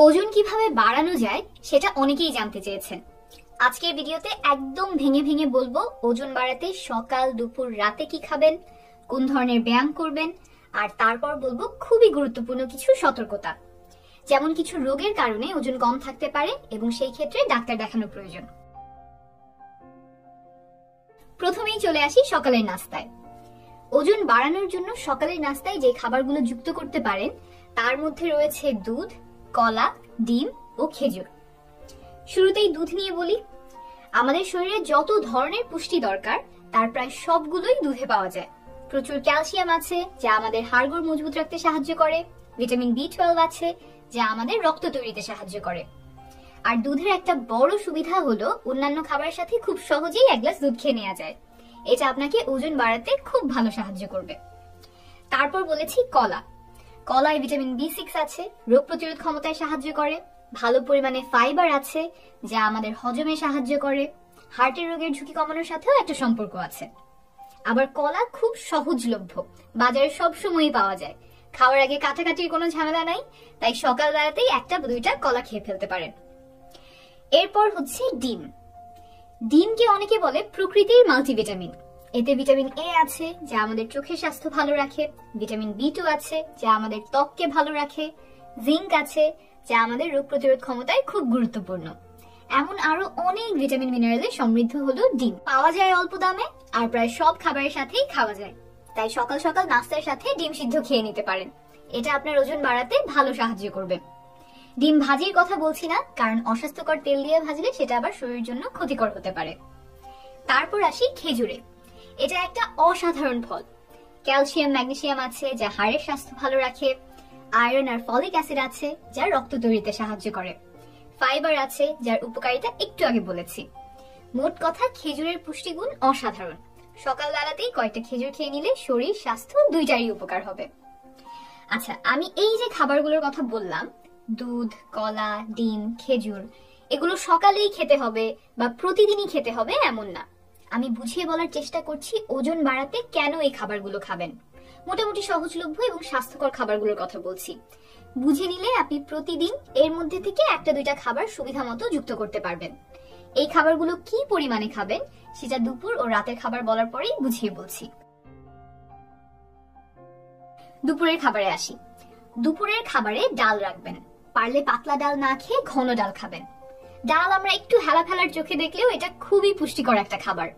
ওজন কিভাবে বাড়ানো যায় সেটা অনেকেই জানতে চেয়েছেন। আজকের ভিডিওতে একদম ভেঙে ভেঙে বলবো ওজন বাড়াতে সকাল দুপুর রাতে কি খাবেন, কোন ধরনের ব্যায়াম করবেন, আর তারপর বলবো খুবই গুরুত্বপূর্ণ কিছু সতর্কতা, যেমন কিছু রোগের কারণে ওজন কম থাকতে পারে এবং সেই ক্ষেত্রে ডাক্তার দেখানো প্রয়োজন। প্রথমেই চলে আসি সকালের নাস্তায়। ওজন বাড়ানোর জন্য সকালের নাস্তায় যে খাবারগুলো যুক্ত করতে পারেন তার মধ্যে রয়েছে দুধ, কলা, ডিম ও খেজুর। শুরুতেই দুধ নিয়ে বলি। আমাদের শরীরে যত ধরনের পুষ্টি দরকার তার প্রায় সবগুলোই দুধে পাওয়া যায়। প্রচুর ক্যালসিয়াম আছে যা আমাদের হাড়গোড় মজবুত রাখতে সাহায্য করে, ভিটামিন B12 আছে যা আমাদের রক্ত তৈরিতে সাহায্য করে। আর দুধের একটা বড় সুবিধা হলো অন্যান্য খাবারের সাথে খুব সহজেই এক গ্লাস দুধ খেয়ে নেওয়া যায়। এটা আপনাকে ওজন বাড়াতে খুব ভালো সাহায্য করবে। তারপর বলেছি কলা। কলায় ভিটামিন B6 আছে, রোগ প্রতিরোধ ক্ষমতায় সাহায্য করে, ভালো পরিমাণে ফাইবার আছে যা আমাদের হজমে সাহায্য করে, হার্টের রোগের ঝুঁকি কমানোর সাথেও একটা সম্পর্ক আছে। আবার কলা খুব সহজলভ্য, বাজারে সব সময়ই পাওয়া যায়, খাওয়ার আগে কাটাকাটির কোনো ঝামেলা নাই, তাই সকালবেলাতেই একটা বা দুইটা কলা খেয়ে ফেলতে পারেন। এরপর হচ্ছে ডিম। ডিমকে অনেকে বলে প্রকৃতির মাল্টিভিটামিন। এতে ভিটামিন A আছে যা আমাদের চোখের স্বাস্থ্য ভালো রাখে, ভিটামিন B2 আছে যা আমাদের ত্বককে ভালো রাখে, জিঙ্ক আছে যা আমাদের রোগ প্রতিরোধ ক্ষমতায় খুব গুরুত্বপূর্ণ। এমন আরো অনেক ভিটামিন মিনারেলে সমৃদ্ধ হলো ডিম। পাওয়া যায় অল্প দামে আর প্রায় সব খাবারের সাথেই খাওয়া যায়, তাই সকাল সকাল নাস্তার সাথে ডিম সিদ্ধ খেয়ে নিতে পারেন। এটা আপনার ওজন বাড়াতে ভালো সাহায্য করবে। ডিম ভাজির কথা বলছি না, কারণ অস্বাস্থ্যকর তেল দিয়ে ভাজলে সেটা আবার শরীরের জন্য ক্ষতিকর হতে পারে। তারপর আসি খেজুরে। এটা একটা অসাধারণ ফল। ক্যালসিয়াম, ম্যাগনেসিয়াম আছে যা হাড়ের স্বাস্থ্য ভালো রাখে, আয়রন আর ফলিক অ্যাসিড আছে যা রক্ত তৈরিতে সাহায্য করে, ফাইবার আছে যার উপকারিতা একটু আগে বলেছি। মোট কথা খেজুরের পুষ্টিগুণ অসাধারণ। সকালবেলাতেই কয়েকটা খেজুর খেয়ে নিলে শরীর স্বাস্থ্য দুইটারই উপকার হবে। আচ্ছা, আমি এই যে খাবারগুলোর কথা বললাম, দুধ, কলা, ডিম, খেজুর, এগুলো সকালেই খেতে হবে বা প্রতিদিনই খেতে হবে এমন না। আমি বুঝিয়ে বলার চেষ্টা করছি ওজন বাড়াতে কেন এই খাবারগুলো খাবেন। মোটামুটি সহজলভ্য এবং স্বাস্থ্যকর খাবারগুলোর কথা বলছি। বুঝে নিলে আপনি প্রতিদিন এর মধ্যে থেকে একটা দুইটা খাবার সুবিধা মতো যুক্ত করতে পারবেন। এই খাবারগুলো কি পরিমাণে খাবেন সেটা দুপুর ও রাতের খাবার বলার পরেই বুঝিয়ে বলছি। দুপুরের খাবারে আসি। দুপুরের খাবারে ডাল রাখবেন। পারলে পাতলা ডাল না খেয়ে ঘন ডাল খাবেন। ডাল আমরা একটু হেলা ফেলার চোখে দেখলেও এটা খুবই পুষ্টিকর একটা খাবার।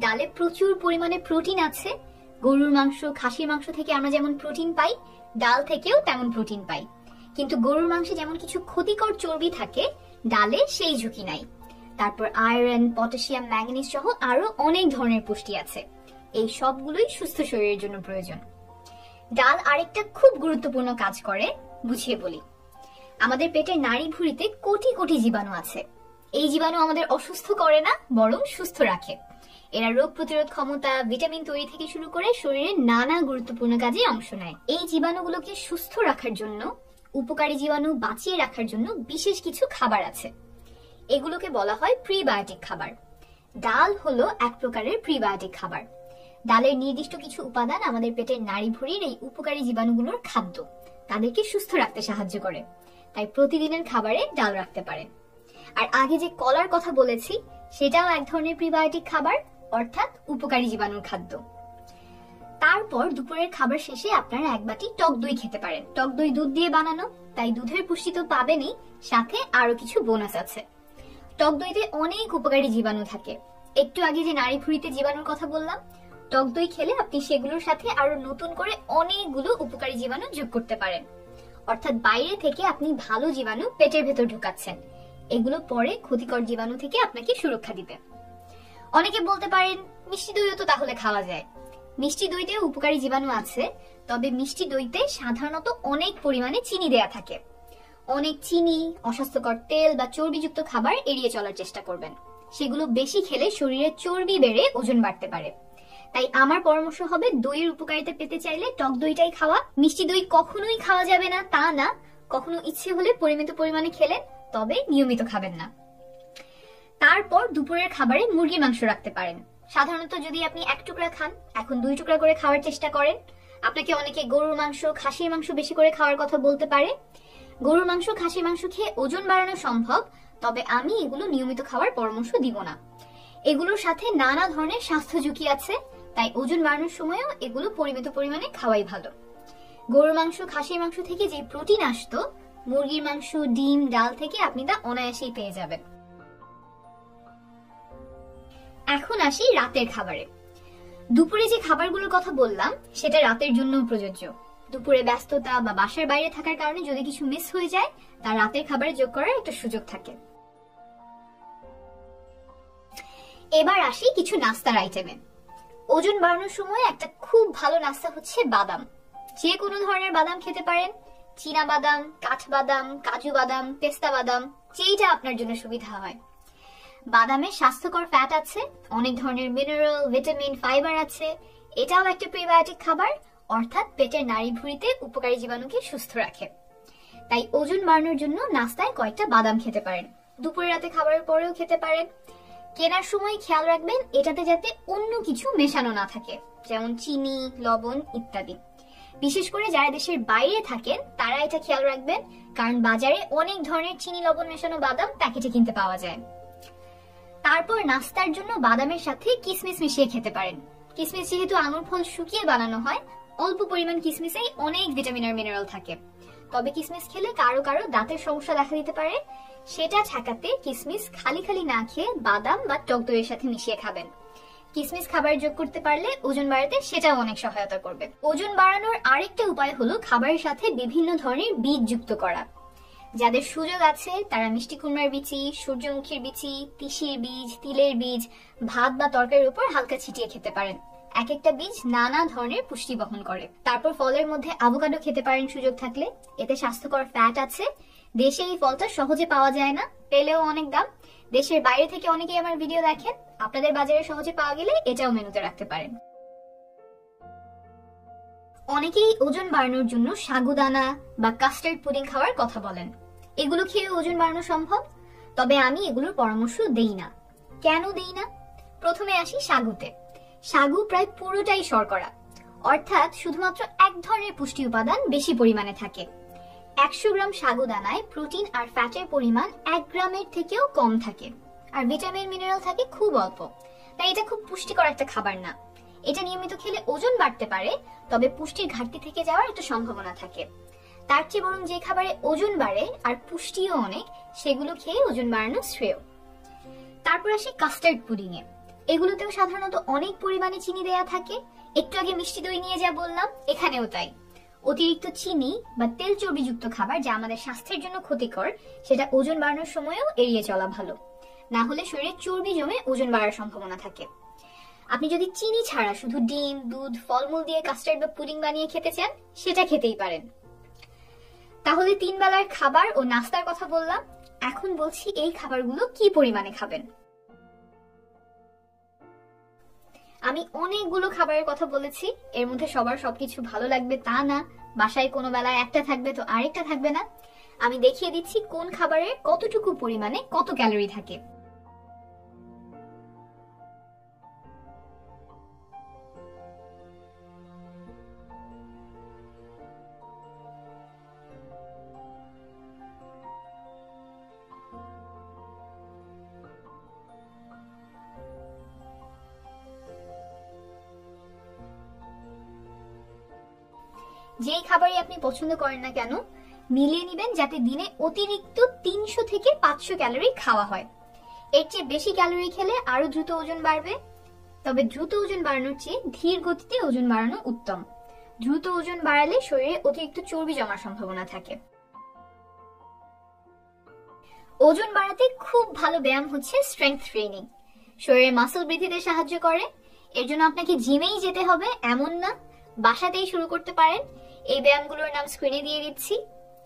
ডালে প্রচুর পরিমাণে প্রোটিন আছে। গরুর মাংস, খাসির মাংস থেকে আমরা যেমন প্রোটিন পাই, ডাল থেকেও তেমন প্রোটিন পাই। কিন্তু গরুর মাংসে যেমন কিছু ক্ষতিকর চর্বি থাকে, ডালে সেই ঝুঁকি নাই। তারপর আয়রন, পটাশিয়াম, ম্যাঙ্গানিজ সহ আরো অনেক ধরনের পুষ্টি আছে। এই সবগুলোই সুস্থ শরীরের জন্য প্রয়োজন। ডাল আরেকটা খুব গুরুত্বপূর্ণ কাজ করে, বুঝিয়ে বলি। আমাদের পেটের নাড়ি ভুঁড়িতে কোটি কোটি জীবাণু আছে। এই জীবাণু আমাদের অসুস্থ করে না, বরং সুস্থ রাখে। এরা রোগ প্রতিরোধ ক্ষমতা, ভিটামিন তৈরি থেকে শুরু করে শরীরের নানা গুরুত্বপূর্ণ কাজে অংশ নেয়। এই জীবাণুগুলোকে সুস্থ রাখার জন্য, উপকারী জীবাণু বাঁচিয়ে রাখার জন্য বিশেষ কিছু খাবার আছে। এগুলোকে বলা হয় প্রিবায়োটিক খাবার। ডাল হলো এক প্রকারের প্রিবায়োটিক খাবার। ডালের নির্দিষ্ট কিছু উপাদান আমাদের পেটের নাড়ি ভুঁড়ির এই উপকারী জীবাণুগুলোর খাদ্য, তাদেরকে সুস্থ রাখতে সাহায্য করে। তাই প্রতিদিনের খাবারে ডাল রাখতে পারেন। আর আগে যে কলার কথা বলেছি সেটাও এক ধরনের প্রিবায়োটিক খাবার, অর্থাৎ উপকারী জীবাণুর খাদ্য। তারপর দুপুরের খাবার শেষে আপনারা এক বাটি টক দই খেতে পারেন। টক দই দুধ দিয়ে বানানো, তাই দুধের পুষ্টি তো পাবেনই, সাথে আরো কিছু বোনাস আছে। টক দইতে অনেক উপকারী জীবাণু থাকে। একটু আগে যে নাড়ি ভুঁড়িতে জীবাণুর কথা বললাম, টক দই খেলে আপনি সেগুলোর সাথে আরো নতুন করে অনেকগুলো উপকারী জীবাণু যোগ করতে পারেন। অর্থাৎ বাইরে থেকে আপনি ভালো জীবাণু পেটের ভেতর ঢুকাচ্ছেন। এগুলো পরে ক্ষতিকর জীবাণু থেকে আপনাকে সুরক্ষা দিবে। অনেকে বলতে পারেন মিষ্টি দইও তো তাহলে খাওয়া যায়। মিষ্টি দইতে উপকারী জীবাণু আছে, তবে মিষ্টি দইতে সাধারণত অনেক পরিমাণে চিনি দেয়া থাকে। অনেক চিনি, অস্বাস্থ্যকর তেল বা চর্বিযুক্ত খাবার এড়িয়ে চলার চেষ্টা করবেন। সেগুলো বেশি খেলে শরীরে চর্বি বেড়ে ওজন বাড়তে পারে। তাই আমার পরামর্শ হবে, দইয়ের উপকারিতা পেতে চাইলে টক দইটাই খাওয়া। মিষ্টি দই কখনোই খাওয়া যাবে না তা না, কখনো ইচ্ছে হলে পরিমিত পরিমাণে খেলেন, তবে নিয়মিত খাবেন না। তারপর দুপুরের খাবারে মুরগির মাংস রাখতে পারেন। সাধারণত যদি আপনি এক টুকরা খান, এখন 2 টুকরা করে খাওয়ার চেষ্টা করেন। আপনাকে অনেকে গরুর মাংস, খাসির মাংস বেশি করে খাওয়ার কথা বলতে পারে। গরুর মাংস, খাসির মাংস খেয়ে ওজন বাড়ানো সম্ভব, তবে আমি এগুলো নিয়মিত খাওয়ার পরামর্শ দিব না। এগুলোর সাথে নানা ধরনের স্বাস্থ্য ঝুঁকি আছে, তাই ওজন বাড়ানোর সময়ও এগুলো পরিমিত পরিমাণে খাওয়াই ভালো। গরুর মাংস, খাসির মাংস থেকে যে প্রোটিন আসতো, মুরগির মাংস, ডিম, ডাল থেকে আপনি তা অনায়াসেই পেয়ে যাবেন। এখন আসি রাতের খাবারে। দুপুরে যে খাবারগুলোর কথা বললাম সেটা রাতের জন্য প্রযোজ্য। দুপুরে ব্যস্ততা বা বাসার বাইরে থাকার কারণে যদি কিছু মিস হয়ে যায়, তা রাতের খাবারে যোগ করার একটা সুযোগ থাকে। এবার আসি কিছু নাস্তার আইটেমে। ওজন বাড়ানোর সময় একটা খুব ভালো নাস্তা হচ্ছে বাদাম। যে কোনো ধরনের বাদাম খেতে পারেন, চীনা বাদাম, কাঠবাদাম, কাজু বাদাম, পেস্তা বাদাম, যেইটা আপনার জন্য সুবিধা হয়। বাদামে স্বাস্থ্যকর ফ্যাট আছে, অনেক ধরনের মিনারেল, ভিটামিন, ফাইবার আছে। এটাও একটা প্রিবায়োটিক খাবার, অর্থাৎ পেটের নাড়িভুঁড়িতে উপকারী জীবাণুকে সুস্থ রাখে। তাই ওজন বাড়ানোর জন্য নাস্তায় কয়েকটা বাদাম খেতে পারেন। দুপুরে রাতে খাবারের পরেও খেতে পারেন। কেনার সময় খেয়াল রাখবেন এটাতে যাতে অন্য কিছু মেশানো না থাকে, যেমন চিনি, লবণ ইত্যাদি। বিশেষ করে যারা দেশের বাইরে থাকেন তারা এটা খেয়াল রাখবেন, কারণ বাজারে অনেক ধরনের চিনি, লবণ মেশানো বাদাম প্যাকেটে কিনতে পাওয়া যায়। তারপর নাস্তার জন্য বাদামের সাথে কিশমিশ মিশিয়ে খেতে পারেন। কিশমিশ যেহেতু আঙুর ফল শুকিয়ে বানানো হয়, অল্প পরিমাণ কিশমিশেই অনেক ভিটামিন আর মিনারেল থাকে। তবে কিশমিশ খেলে কারো কারো দাঁতের সমস্যা দেখা দিতে পারে, সেটা ঠেকাতে কিশমিশ খালি খালি না খেয়ে বাদাম বা টক দইয়ের সাথে মিশিয়ে খাবেন। কিশমিশ খাবারে যোগ করতে পারলে ওজন বাড়াতে সেটাও অনেক সহায়তা করবে। ওজন বাড়ানোর আরেকটা উপায় হলো খাবারের সাথে বিভিন্ন ধরনের বীজ যুক্ত করা। যাদের সুযোগ আছে তারা মিষ্টি কুমড়ার বিচি, সূর্যমুখীর বিচি, তিসির বীজ, তিলের বীজ ভাত বা তরকারির উপর হালকা ছিটিয়ে খেতে পারেন। এক একটা বীজ নানা ধরনের পুষ্টি বহন করে। তারপর ফলের মধ্যে আভোকাডো খেতে পারেন সুযোগ থাকলে, এতে স্বাস্থ্যকর ফ্যাট আছে। দেশে এই ফলটা সহজে পাওয়া যায় না, পেলেও অনেক দাম। দেশের বাইরে থেকে অনেকেই আমার ভিডিও দেখেন, আপনাদের বাজারে সহজে পাওয়া গেলে এটাও মেনুতে রাখতে পারেন। অনেকেই ওজন বাড়ানোর জন্য সাগুদানা বা কাস্টার্ড পুডিং খাওয়ার কথা বলেন। এগুলো খেয়ে ওজন বাড়ানো সম্ভব, তবে আমি এগুলোর পরামর্শ দেই না। কেন দেই না? প্রথমে আসি সাগুতে। সাগু প্রায় পুরোটাই শর্করা, অর্থাৎ শুধুমাত্র এক ধরনের পুষ্টি উপাদান বেশি পরিমাণে থাকে। 100 গ্রাম সাগুদানায় প্রোটিন আর ফ্যাটের পরিমাণ 1 গ্রামের থেকেও কম থাকে, আর ভিটামিন মিনারেল থাকে খুব অল্প। তাই এটা খুব পুষ্টিকর একটা খাবার না। এটা নিয়মিত খেলে ওজন বাড়তে পারে, তবে পুষ্টির ঘাটতি থেকে যাওয়ার একটা সম্ভাবনা থাকে। তার চেয়ে বরং যে খাবারে ওজন বাড়ে আর পুষ্টিও অনেক, সেগুলো খেয়ে ওজন বাড়ানো শ্রেয়। তারপর আসি কাস্টার্ড পুডিং এ। এগুলোতেও সাধারণত অনেক পরিমাণে চিনি দেয়া থাকে। একটু আগে মিষ্টি দই নিয়ে যা বললাম, এখানেও তাই। অতিরিক্ত চিনি বা তেল চর্বিযুক্ত খাবার যা আমাদের স্বাস্থ্যের জন্য ক্ষতিকর, সেটা ওজন বাড়ানোর সময়ও এড়িয়ে চলা ভালো। না হলে শরীরে চর্বি জমে ওজন বাড়ার সম্ভাবনা থাকে। আপনি যদি চিনি ছাড়া শুধু ডিম, দুধ, ফলমূল দিয়ে কাস্টার্ড বা পুডিং বানিয়ে খেতে চান, সেটা খেতেই পারেন। তাহলে 3 বেলার খাবার ও নাস্তার কথা বললাম। এখন বলছি এই খাবারগুলো কি পরিমাণে খাবেন। আমি অনেকগুলো খাবারের কথা বলেছি, এর মধ্যে সবার সবকিছু ভালো লাগবে তা না। বাসায় কোনো বেলায় একটা থাকবে তো আরেকটা থাকবে না। আমি দেখিয়ে দিচ্ছি কোন খাবারে কতটুকু পরিমাণে কত ক্যালোরি থাকে। যেই খাবারই আপনি পছন্দ করেন না কেন, মিলিয়ে নিবেন যাতে দিনে অতিরিক্ত 300 থেকে 500 ক্যালোরি খাওয়া হয়। এর চেয়ে বেশি ক্যালোরি খেলে আরো দ্রুত ওজন বাড়বে। তবে দ্রুত ওজন বাড়ানোর চেয়ে ধীর গতিতে ওজন বাড়ানো উত্তম। দ্রুত ওজন বাড়ালে শরীরে অতিরিক্ত চর্বি জমার সম্ভাবনা থাকে। ওজন বাড়াতে খুব ভালো ব্যায়াম হচ্ছে স্ট্রেংথ ট্রেনিং। শরীরের মাসল বৃদ্ধিতে সাহায্য করে। এর জন্য আপনাকে জিমেই যেতে হবে এমন না, বাসাতেই শুরু করতে পারেন। এই ব্যায়ামগুলোর নাম স্ক্রিনে দিয়ে দিচ্ছি।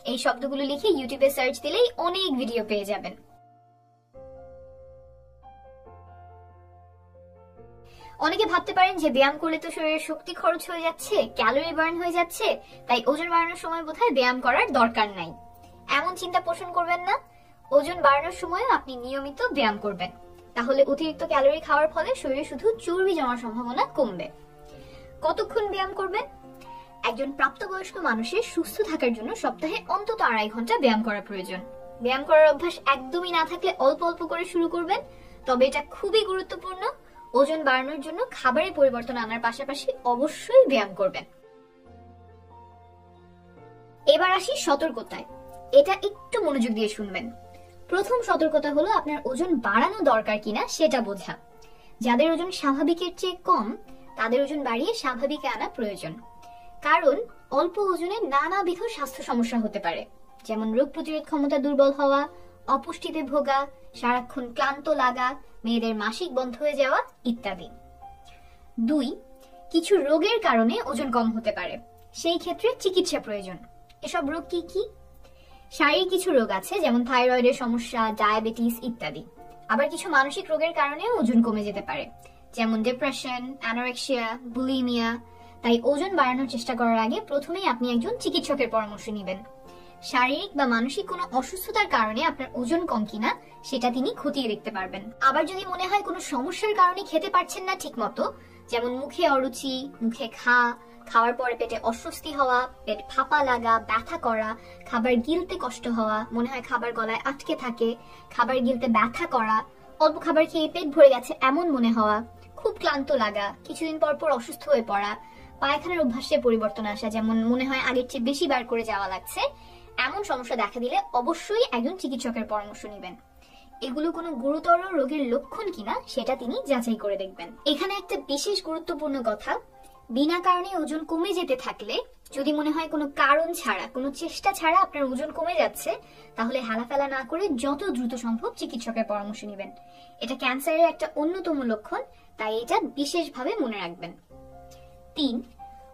এই শব্দগুলো লিখে ইউটিউবে সার্চ দিলেই অনেক ভিডিও পেয়ে যাবেন। অনেকে ভাবতে পারেন যে ব্যায়াম করলে তো শরীরের শক্তি খরচ হয়ে যাচ্ছে, ক্যালোরি বার্ন হয়ে যাচ্ছে, তাই ওজন বাড়ানোর সময় বোধহয় ব্যায়াম করার দরকার নাই। এমন চিন্তা পোষণ করবেন না। ওজন বাড়ানোর সময় আপনি নিয়মিত ব্যায়াম করবেন, তাহলে অতিরিক্ত ক্যালোরি খাওয়ার ফলে শরীরে শুধু চর্বি জমার সম্ভাবনা কমবে। কতক্ষণ ব্যায়াম করবেন? একজন প্রাপ্তবয়স্ক মানুষের সুস্থ থাকার জন্য সপ্তাহে অন্তত 2.5 ঘন্টা ব্যায়াম করা প্রয়োজন। ব্যায়াম করার অভ্যাস একদমই না থাকলে অল্প অল্প করে শুরু করবেন, তবে এটা খুবই গুরুত্বপূর্ণ। ওজন বাড়ানোর জন্য খাবারে পরিবর্তন আনার পাশাপাশি অবশ্যই ব্যায়াম করবেন। এবার আসি সতর্কতায়, এটা একটু মনোযোগ দিয়ে শুনবেন। প্রথম সতর্কতা হলো আপনার ওজন বাড়ানো দরকার কিনা সেটা বোঝা। যাদের ওজন স্বাভাবিকের চেয়ে কম তাদের ওজন বাড়িয়ে স্বাভাবিকে আনা প্রয়োজন, কারণ অল্প ওজনে নানাবিধ স্বাস্থ্য সমস্যা হতে পারে, যেমন রোগ প্রতিরোধ ক্ষমতা দুর্বল হওয়া, অপুষ্টিতে ভোগা, সারাক্ষণ ক্লান্ত লাগা, মেয়েদের মাসিক বন্ধ হয়ে যাওয়া ইত্যাদি। 2, কিছু রোগের কারণে ওজন কম হতে পারে, সেই ক্ষেত্রে চিকিৎসা প্রয়োজন। এসব রোগ কি কি? শারীরিক কিছু রোগ আছে, যেমন থাইরয়েডের সমস্যা, ডায়াবেটিস ইত্যাদি। আবার কিছু মানসিক রোগের কারণে ওজন কমে যেতে পারে, যেমন ডিপ্রেশন, অ্যানোরেক্সিয়া, বুলিমিয়া। তাই ওজন বাড়ানোর চেষ্টা করার আগে প্রথমেই আপনি একজন চিকিৎসকের পরামর্শ নেবেন। শারীরিক বা মানসিক কোনো অসুস্থতার কারণে আপনার ওজন কম কিনা সেটা তিনি খতিয়ে দেখতে পারবেন। আবার যদি মনে হয় কোনো সমস্যার কারণে খেতে পারছেন না ঠিক মতো, যেমন মুখে অরুচি, মুখে খাওয়ার পরে পেটে অস্বস্তি হওয়া, পেট ফাঁপা লাগা, ব্যথা করা, খাবার গিলতে কষ্ট হওয়া, মনে হয় খাবার গলায় আটকে থাকে, খাবার গিলতে ব্যথা করা, অল্প খাবার খেয়ে পেট ভরে গেছে এমন মনে হওয়া, খুব ক্লান্ত লাগা, কিছুদিন পর পর অসুস্থ হয়ে পড়া, পায়খানার অভ্যাসে পরিবর্তন আসা, যেমন মনে হয় আগের চেয়ে বেশি বার করে যাওয়া লাগছে, এমন সমস্যা দেখা দিলে অবশ্যই একজন চিকিৎসকের পরামর্শ নেবেন। এগুলো কোনো গুরুতর রোগের লক্ষণ কিনা সেটা তিনি যাচাই করে দেখবেন। এখানে একটা বিশেষ গুরুত্বপূর্ণ কথা, বিনা কারণে ওজন কমে যেতে থাকলে, যদি মনে হয় কোনো কারণ ছাড়া, কোনো চেষ্টা ছাড়া আপনার ওজন কমে যাচ্ছে, তাহলে হেলাফেলা না করে যত দ্রুত সম্ভব চিকিৎসকের পরামর্শ নেবেন। এটা ক্যান্সারের একটা অন্যতম লক্ষণ, তাই এটা বিশেষভাবে মনে রাখবেন। 3,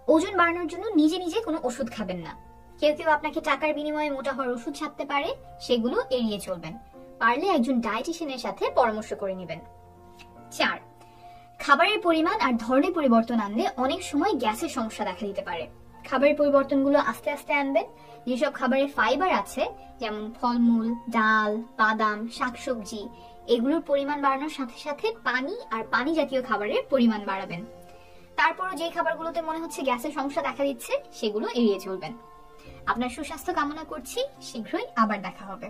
ওজন বাড়ানোর জন্য নিজে নিজে কোনো ওষুধ খাবেন না। কেউ কেউ আপনাকে টাকার বিনিময়ে মোটা হওয়ার ওষুধ ছাড়তে পারে, সেগুলো এড়িয়ে চলবেন। পারলে একজন ডায়েটিশিয়ানের সাথে পরামর্শ করে নেবেন। 4, খাবারের পরিমাণ আর ধরনে পরিবর্তন আনলে অনেক সময় গ্যাসের সমস্যা দেখা দিতে পারে। খাবারের পরিবর্তনগুলো আস্তে আস্তে আনবেন। যেসব খাবারে ফাইবার আছে, যেমন ফলমূল, ডাল, বাদাম, শাকসবজি, এগুলোর পরিমাণ বাড়ানোর সাথে সাথে পানি আর পানি জাতীয় খাবারের পরিমাণ বাড়াবেন। তারপরও যে খাবারগুলোতে মনে হচ্ছে গ্যাসের সমস্যা দেখা দিচ্ছে, সেগুলো এড়িয়ে চলবেন। আপনার সুস্বাস্থ্য কামনা করছি, শীঘ্রই আবার দেখা হবে।